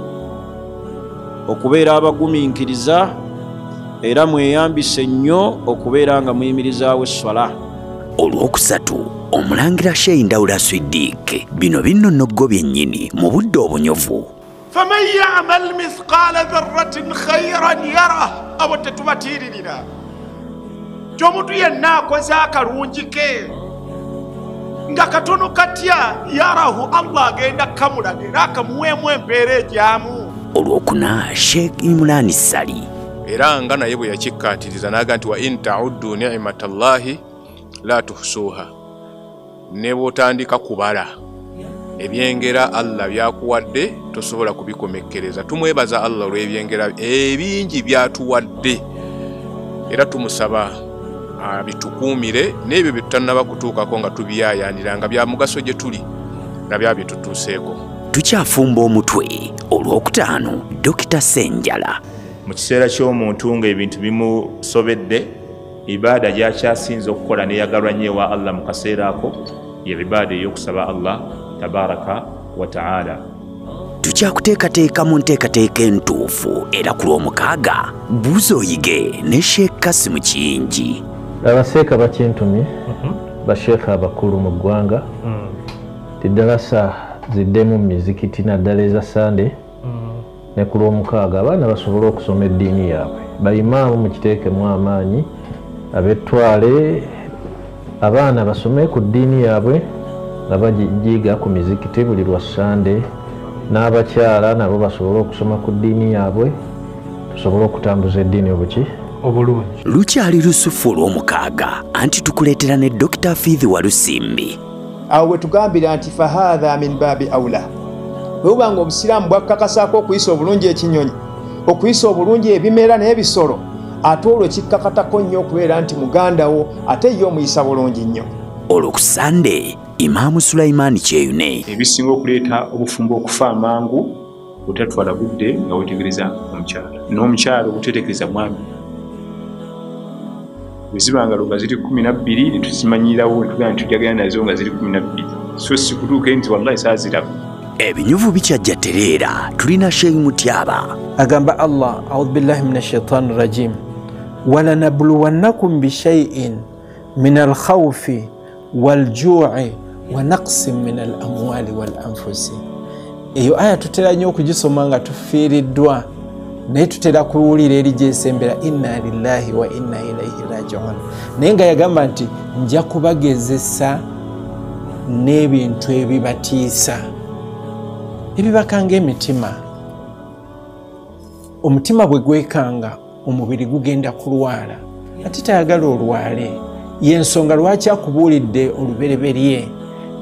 okubeera abagumiikiriza era mweyambise nnyo okubeera nga muyimirizaawo esswala. Olwokusatu omulangira Sheikh Ndawula Siddiq bino binnonogo byennyini mu budde obunyovu. فمن يعمل مثقال ذرة خيرا يره abo tetubatiririra kyomuntu yenna akoze akalungi ke nga katono katya yarahu Allah agenda kamulaga era akamuweemu empeera ejyamu. Olwokuna Sheikh Imran Sali era nga naye bwe yakikkaatiriza n'aga nti wa in ta'uddu ni'matallahi la tuhsuha ne bw'otandika kubala ebyengera Allah byakuwadde tosobola kubikomekkereza. Tumwebaza Allah olw'ebyengera ebingi byatuwadde era tumusaba bitukuumire n'ebyo bye tutannaba kutuukako nga tubiyaayaanira nga bya mugaso gye tuli nabyo bitutuuseeko. Tukyafumba omutwe. Olwokutaano Dr. Senjala mu kiseera ky'omuntu ng'ebintu bimusobedde ibaada gy'akyasinze okukola neyagalwa nnyo ewa Allah mu kaseera ako ye ibaada ey'okusaba Allah tabaraka wa ta'ala. Tukyakuteekateeka mu nteekateeka entuufu era ku Lwomukaaga Buuza Oyige ne Sheikh Kasimu Kiyingi. Abaseeka bakintumye basheekha abakulu mu ggwanga tiddalasa ziddemu mu mizikiti naddala eza Sande ne ku Lwomukaaga abaana basobole okusoma eddiini yaabwe bayimaamu mukiteekemu amaanyi ab'ettwale abaana basome ku ddiini yaabwe nga bagiyiga ku mizikiti buli lwa Sande n'abakyala nabo basobole okusoma ku ddiini yaabwe tusobole okutambuza eddiini obuki obulungi. Lukyali lusufu olw'omukaaga anti tukuleetera ne Dr. Fithi Walusimbi. Awo bwe tugambira nti fahaadha min baabi awla. Bwe buba nga obusiraamu bwakkakasaako okuyisa obulungi ekinyonyi, okuyisa obulungi ebimera n'ebisolo, ate olwo kikkakatako nnyo okubeera nti muganda wo ate ye omuyisa bulungi nnyo. Olwo ku Sande, Imaamu Sulaiman Kyeyune. Ebisinga okuleeta obufumbo okufa amangu butatwala budde nga wetegereza omukyala. N'omukyala obutetekereza mwami. Bwezibanga nga ziri 12 netuzimanyirawo netugamba tujagala nazo nga ziri 12. So sikutuuke nti wallahi saaziraba. Ebinyuvu bikyajja tereera tulina Sheikh Mutyaba. Agamba Allah, a'udhu billahi minash shaitani rajim. وَلَنَبْلُوَنَّكُمْ بِشَيْءٍ مِنَ الْخَوْفِ وَالْجُوعِ وَنَقْصٍ مِنَ الْأَمْوَالِ وَالْأَنْفُسِ. Eyo aya tutera nnyo okugisoma nga tufiiriddwa naye tutera kuwulira eri gyesembera inna lillahi wa inna ilaihi raji'un. Naye nga yagamba nti nja kubagezesa n'ebintu ebibatiisa ebibakanga emitima. Omutima bwe gwekanga omubiri gugenda kulwala ate tayagala olwale. Y'ensonga lwaki akubuulidde olubereberye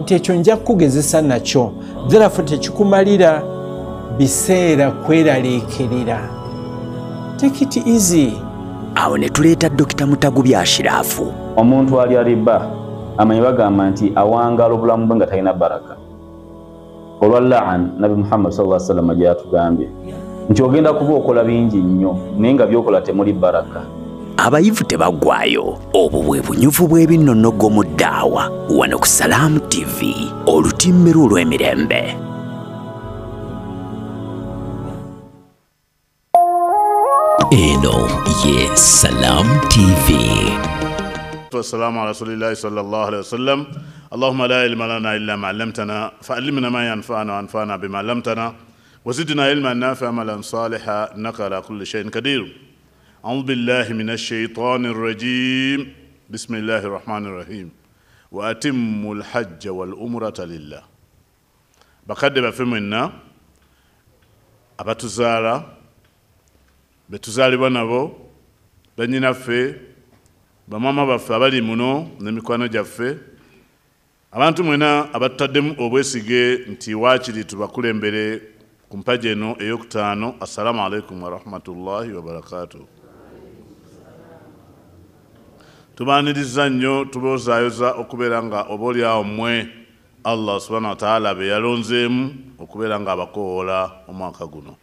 nti ekyo nja kukugezesa nakyo therefore tekikumalira biseera kweraliikirira. Take it easy. Awo ne tuleeta Dr. Mutagubi Ashirafu. Omuntu ali aliba amanyi bagamba nti awangala obulamu bwe nga talina baraka. Olwa la'an Nabi Muhammad sallallahu alaihi wasallam gyatugambye nti ogenda kuba okola bingi nnyo naye nga byokola temuli baraka. Abayivu tebaggwayo. Obwo bwe bunyuvu bw'ebinnonogo mu ddaawa wano ku Salam TV, olutimbiro olw'emirembe. Eno ye Salam TV. Wassalamu ala rasulillahi sallallahu alaihi wasallam. Allahumma la ilma lana illa ma 'allamtana fa'allimna ma yanfa'una wanfa'na bima 'allamtana وزدنا علما نافعا عملا صالحا انك على كل شيء قدير. أعوذ بالله من الشيطان الرجيم. بسم الله الرحمن الرحيم. وأتموا الحج والعمرة لله. bakadde baffe mwenna abatuzaala betuzaalibwa nabo bannyinaffe bamama baffe abali muno n'emikwano gyaffe abantu mwena abatutaddemu obwesige nti waakiri tubakulembere ku mpaji eno ey'okutaano. Assalamu alaikum warahmatullahi wabarakatuh. Tubaaniriza nnyo tubozaayoza okubeera nga obaolyawo mmwe Allah subhanahu wa ta'ala be yalonzeemu okubeera nga abakoowola omwaka guno.